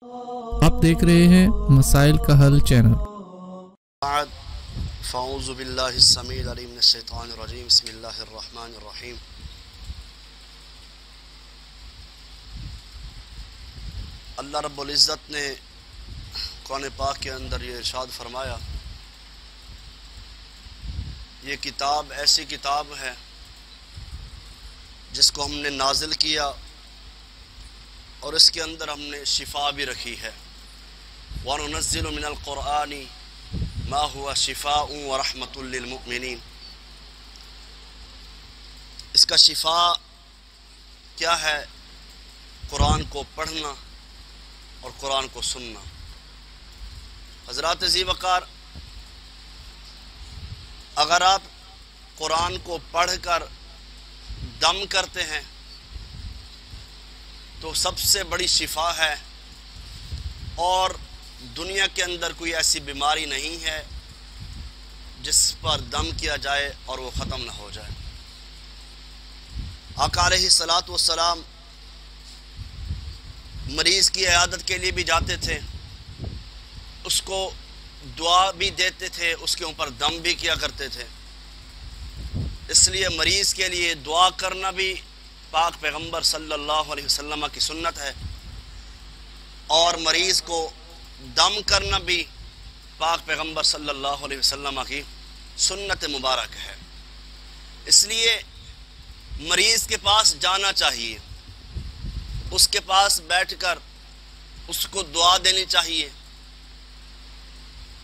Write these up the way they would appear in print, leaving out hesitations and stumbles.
آپ دیکھ رہے ہیں مسائل کا حل چینل۔ بعد فاعوذ باللہ السمیع العلیم من الشیطان الرجیم بسم اللہ الرحمن الرحیم۔ اللہ رب العزت نے قرآن پاک کے اندر یہ ارشاد فرمایا، یہ کتاب ایسی کتاب ہے جس کو ہم نے نازل کیا اور اس کے اندر ہم نے شفا بھی رکھی ہے۔ وَنُنَزِّلُ مِنَ الْقُرْآنِ مَا هُوَ شِفَاءٌ وَرَحْمَةٌ لِّلْمُؤْمِنِينَ۔ اس کا شفا کیا ہے؟ قرآن کو پڑھنا اور قرآن کو سننا۔ حضرات ذی وقار، اگر آپ قرآن کو پڑھ کر دم کرتے ہیں تو سب سے بڑی شفا ہے، اور دنیا کے اندر کوئی ایسی بیماری نہیں ہے جس پر دم کیا جائے اور وہ ختم نہ ہو جائے۔ آقا علیہ الصلاۃ والسلام مریض کی عیادت کے لیے بھی جاتے تھے، اس کو دعا بھی دیتے تھے، اس کے اوپر دم بھی کیا کرتے تھے۔ اس لیے مریض کے لیے دعا کرنا بھی پاک پیغمبر صلی اللہ علیہ وسلم کی سنت ہے، اور مریض کو دم کرنا بھی پاک پیغمبر صلی اللہ علیہ وسلم کی سنت مبارک ہے۔ اس لیے مریض کے پاس جانا چاہیے، اس کے پاس بیٹھ کر اس کو دعا دینی چاہیے،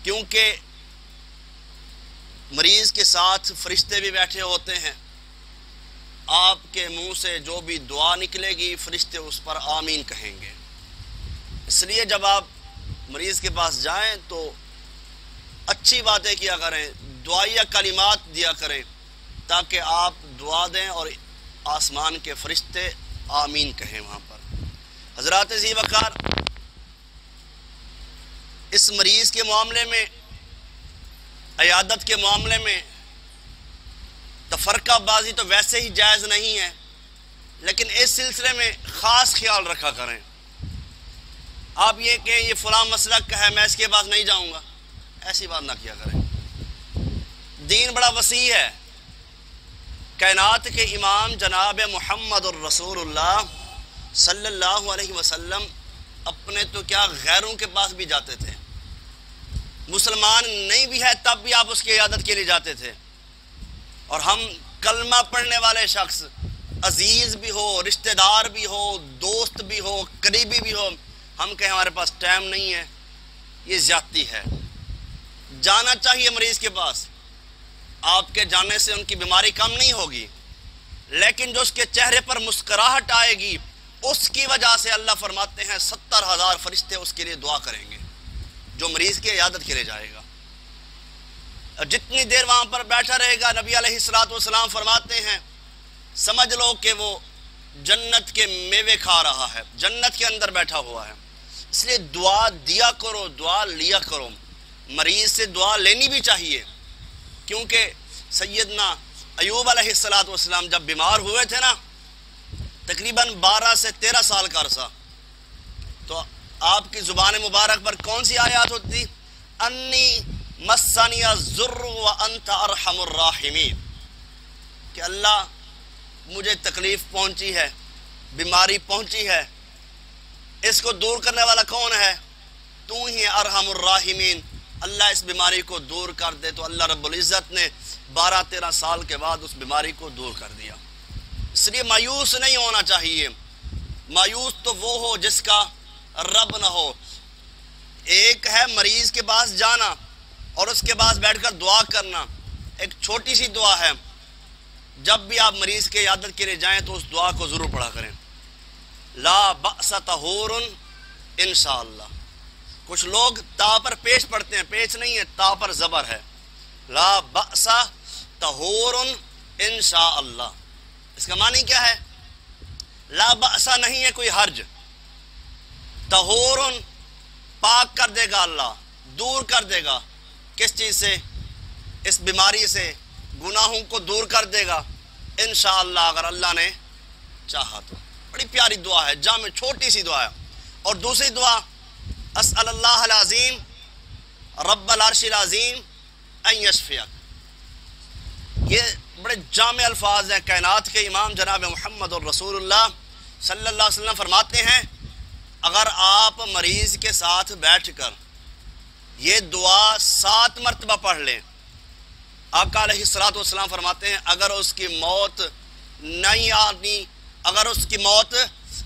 کیونکہ مریض کے ساتھ فرشتے بھی بیٹھے ہوتے ہیں۔ آپ کے منہ سے جو بھی دعا نکلے گی فرشتے اس پر آمین کہیں گے۔ اس لیے جب آپ مریض کے پاس جائیں تو اچھی باتیں کیا کریں، دعائیہ کلمات دیا کریں، تاکہ آپ دعا دیں اور آسمان کے فرشتے آمین کہیں وہاں پر۔ حضرات ذی وقار، اس مریض کے معاملے میں، عیادت کے معاملے میں تفرقہ بازی تو ویسے ہی جائز نہیں ہے، لیکن اس سلسلے میں خاص خیال رکھا کریں۔ آپ یہ کہیں یہ فلاں مسلک کا ہے، میں اس کے پاس نہیں جاؤں گا، ایسی بات نہ کیا کریں۔ دین بڑا وسیع ہے۔ کائنات کے امام جناب محمد الرسول اللہ صلی اللہ علیہ وسلم اپنے تو کیا غیروں کے پاس بھی جاتے تھے۔ مسلمان نہیں بھی ہے تب بھی آپ اس کی عیادت کے لیے جاتے تھے، اور ہم کلمہ پڑھنے والے شخص، عزیز بھی ہو، رشتہ دار بھی ہو، دوست بھی ہو، قریبی بھی ہو، ہم کہیں ہمارے پاس ٹائم نہیں ہے، یہ زیادتی ہے۔ جانا چاہیے مریض کے پاس۔ آپ کے جانے سے ان کی بیماری کم نہیں ہوگی، لیکن جو اس کے چہرے پر مسکراہٹ آئے گی، اس کی وجہ سے اللہ فرماتے ہیں 70,000 فرشتے اس کے لیے دعا کریں گے، جو مریض کی عیادت کے لیے جائے گا۔ جتنی دیر وہاں پر بیٹھا رہے گا، نبی علیہ الصلوۃ والسلام فرماتے ہیں سمجھ لو کہ وہ جنت کے میوے کھا رہا ہے، جنت کے اندر بیٹھا ہوا ہے۔ اس لیے دعا دیا کرو، دعا لیا کرو۔ مریض سے دعا لینی بھی چاہیے، کیونکہ سیدنا ایوب علیہ الصلوۃ والسلام جب بیمار ہوئے تھے نا، تقریباً 12 سے 13 سال کا عرصہ، تو آپ کی زبان مبارک پر کون سی آیات ہوتی تھی؟ انی مسنی الضر وانت ارحم الراحمین، کہ اللہ مجھے تکلیف پہنچی ہے، بیماری پہنچی ہے، اس کو دور کرنے والا کون ہے؟ تو ہی ارحم الراحمین۔ اللہ اس بیماری کو دور کر دے، تو اللہ رب العزت نے 12-13 سال کے بعد اس بیماری کو دور کر دیا۔ اس لیے مایوس نہیں ہونا چاہیے۔ مایوس تو وہ ہو جس کا رب نہ ہو۔ ایک ہے مریض کے پاس جانا اور اس کے پاس بیٹھ کر دعا کرنا، ایک چھوٹی سی دعا ہے۔ جب بھی آپ مریض کے عیادت کے لیے جائیں تو اس دعا کو ضرور پڑھا کریں، لا بأس طہور انشاءاللہ۔ کچھ لوگ تا پر پیش پڑھتے ہیں، پیش نہیں ہے، تا پر زبر ہے، لا بأس طہور انشاءاللہ۔ اس کا معنی کیا ہے؟ لا بأس نہیں ہے کوئی حرج، طہور پاک کر دے گا اللہ، دور کر دے گا۔ کس چیز سے؟ اس بیماری سے، گناہوں کو دور کر دے گا انشاءاللہ، اگر اللہ نے چاہا تو۔ بڑی پیاری دعا ہے، جامع چھوٹی سی دعا ہے۔ اور دوسری دعا اسأل اللہ العظیم رب العرش العظیم ان یشفیک. یہ بڑے جامع الفاظ ہیں. کائنات کے امام جناب محمد الرسول اللہ صلی اللہ علیہ وسلم فرماتے ہیں اگر آپ مریض کے ساتھ بیٹھ کر یہ دعا 7 مرتبہ پڑھ لیں، آقا علیہ الصلوۃ والسلام فرماتے ہیں اگر اس کی موت نہیں آنی، اگر اس کی موت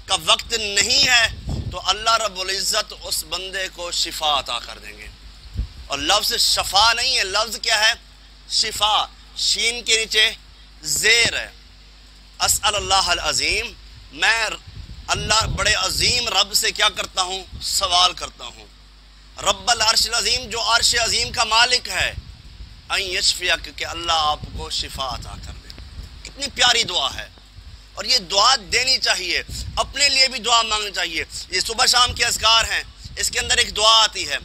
کا وقت نہیں ہے تو اللہ رب العزت اس بندے کو شفا عطا کر دیں گے. اور لفظ شفا نہیں ہے، لفظ کیا ہے؟ شفا. شین کے نیچے زیر ہے. اسأل اللہ العظیم، میں اللہ بڑے عظیم رب سے کیا کرتا ہوں؟ سوال کرتا ہوں. رب العرش العظیم، جو عرش عظیم کا مالک ہے، ان یشفیک، کہ اللہ آپ کو شفا عطا کر دے. کتنی پیاری دعا ہے، اور یہ دعا دینی چاہیے. اپنے لیے بھی دعا مانگنی چاہیے. یہ صبح شام کے اذکار ہیں، اس کے اندر ایک دعا آتی ہے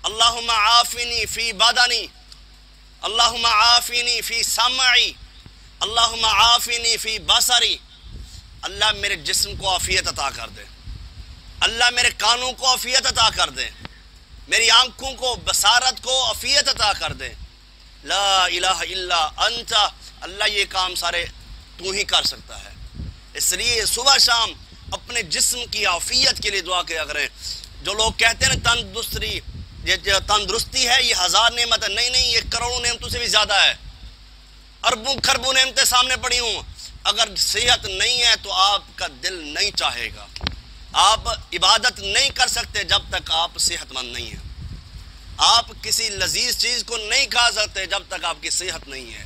اللہم عافنی فی بدنی، اللہم عافنی فی سمعی، اللہم عافنی فی بصری. اللہ میرے جسم کو عافیت عطا کر دے، اللہ میرے کانوں کو عافیت عطا کر دے، میری آنکھوں کو، بصارت کو عافیت عطا کر دے. لا الہ الا انت، اللہ یہ کام سارے تو ہی کر سکتا ہے. اس لیے صبح شام اپنے جسم کی عافیت کے لیے دعا کیا کریں. جو لوگ کہتے ہیں تندرستی ہے یہ 1000 نعمت ہے، نہیں نہیں، یہ کروڑوں نعمتوں سے بھی زیادہ ہے. اربوں خربوں نعمتیں سامنے پڑی ہوں، اگر صحت نہیں ہے تو آپ کا دل نہیں چاہے گا. آپ عبادت نہیں کر سکتے جب تک آپ صحت مند نہیں ہیں. آپ کسی لذیذ چیز کو نہیں کھا سکتے جب تک آپ کی صحت نہیں ہے.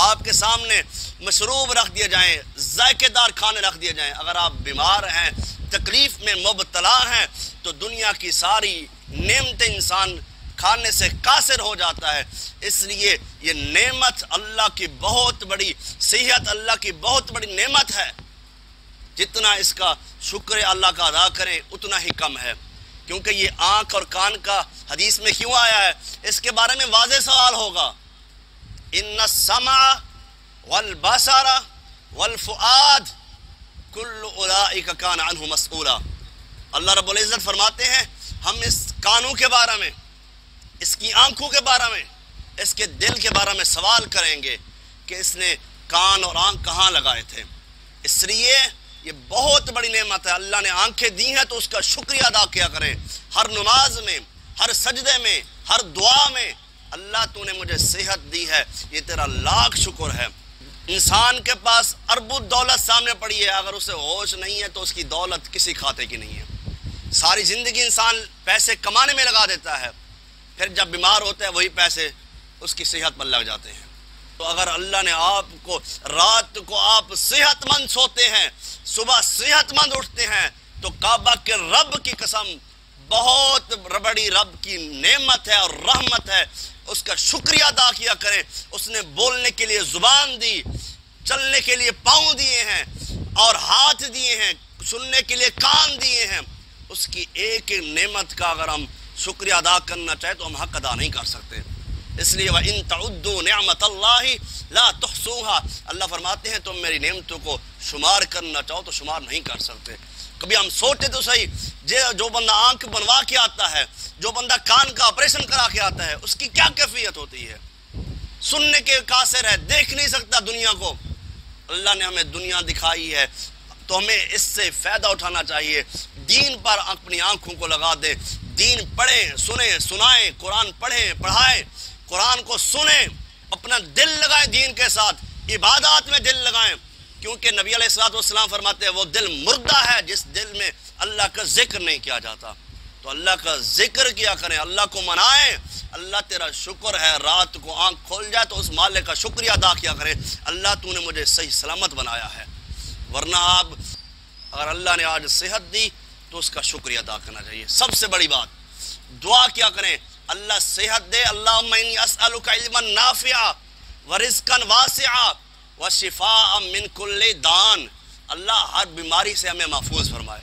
آپ کے سامنے مشروب رکھ دیے جائیں، ذائقے دار کھانے رکھ دیے جائیں، اگر آپ بیمار ہیں، تکلیف میں مبتلا ہیں، تو دنیا کی ساری نعمتیں انسان کھانے سے قاصر ہو جاتا ہے. اس لیے یہ نعمت اللہ کی بہت بڑی، صحت اللہ کی بہت بڑی نعمت ہے. جتنا اس کا شکر اللہ کا ادا کریں اتنا ہی کم ہے. کیونکہ یہ آنکھ اور کان کا حدیث میں کیوں آیا ہے، اس کے بارے میں واضح سوال ہوگا. ان السمع والبصر والفؤاد کل اولئک کان عنہ مسئولا. اللہ رب العزت فرماتے ہیں ہم اس کانوں کے بارے میں، اس کی آنکھوں کے بارے میں، اس کے دل کے بارے میں سوال کریں گے کہ اس نے کان اور آنکھ کہاں لگائے تھے. اس لیے یہ بہت بڑی نعمت ہے. اللہ نے آنکھیں دی ہیں تو اس کا شکریہ ادا کیا کریں. ہر نماز میں، ہر سجدے میں، ہر دعا میں اللہ تو نے مجھے صحت دی ہے، یہ تیرا لاکھ شکر ہے. انسان کے پاس اربوں دولت سامنے پڑی ہے، اگر اسے ہوش نہیں ہے تو اس کی دولت کسی کھاتے کی نہیں ہے. ساری زندگی انسان پیسے کمانے میں لگا دیتا ہے، پھر جب بیمار ہوتا ہے وہی پیسے اس کی صحت پر لگ جاتے ہیں. تو اگر اللہ نے آپ کو، رات کو آپ صحت مند سوتے ہیں، صبح صحت مند اٹھتے ہیں، تو کعبہ کے رب کی قسم بہت بڑی رب کی نعمت ہے اور رحمت ہے. اس کا شکریہ ادا کیا کریں. اس نے بولنے کے لیے زبان دی، چلنے کے لیے پاؤں دیے ہیں اور ہاتھ دیے ہیں، سننے کے لیے کان دیے ہیں. اس کی ایک نعمت کا اگر ہم شکریہ ادا کرنا چاہے تو ہم حق ادا نہیں کر سکتے. اس لیے وَإِن تَعُدُّوا نِعْمَةَ اللَّهِ لَا تُحْصُوهَا، اللہ فرماتے ہیں تم میری نعمتوں کو شمار کرنا چاہو تو شمار نہیں کر سکتے. کبھی ہم سوچتے تو صحیح، جو بندہ آنکھ بنوا کے آتا ہے، جو بندہ کان کا آپریشن کرا کے آتا ہے، اس کی کیا کیفیت ہوتی ہے. سننے کے قاصر ہے، دیکھ نہیں سکتا دنیا کو. اللہ نے ہمیں دنیا دکھائی ہے تو ہمیں اس سے فائدہ اٹھانا چاہیے. دین پر اپنی آنکھوں کو لگا دیں، دین پڑھیں، سنیں، سنائیں، قرآن پڑھیں، پڑھائیں، قرآن کو سنیں، اپنا دل لگائیں دین کے ساتھ، عبادات میں دل لگائیں. کیونکہ نبی علیہ الصلوۃ والسلام فرماتے ہیں وہ دل مردہ ہے جس دل میں اللہ کا ذکر نہیں کیا جاتا. تو اللہ کا ذکر کیا کریں، اللہ کو منائیں. اللہ تیرا شکر ہے، رات کو آنکھ کھول جائے تو اس مالک کا شکریہ ادا کیا کریں، اللہ تو نے مجھے صحیح سلامت بنایا ہے. ورنہ آپ اگر اللہ نے آج صحت دی تو اس کا شکریہ ادا کرنا چاہیے. سب سے بڑی بات دعا کیا کریں، اللہ صحت دے. اللہم انی اسألک علما نافعا ورزقا واسعا وشفاء من کل دان. اللہ ہر بیماری سے ہمیں محفوظ فرمائے.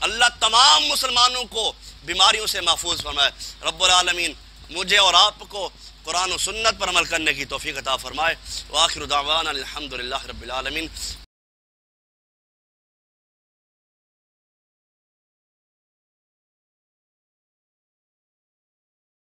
اللہ تمام مسلمانوں کو بیماریوں سے محفوظ فرمائے. رب العالمین مجھے اور آپ کو قرآن و سنت پر عمل کرنے کی توفیق عطا فرمائے. وآخر دعوانا الحمدللہ رب العالمین.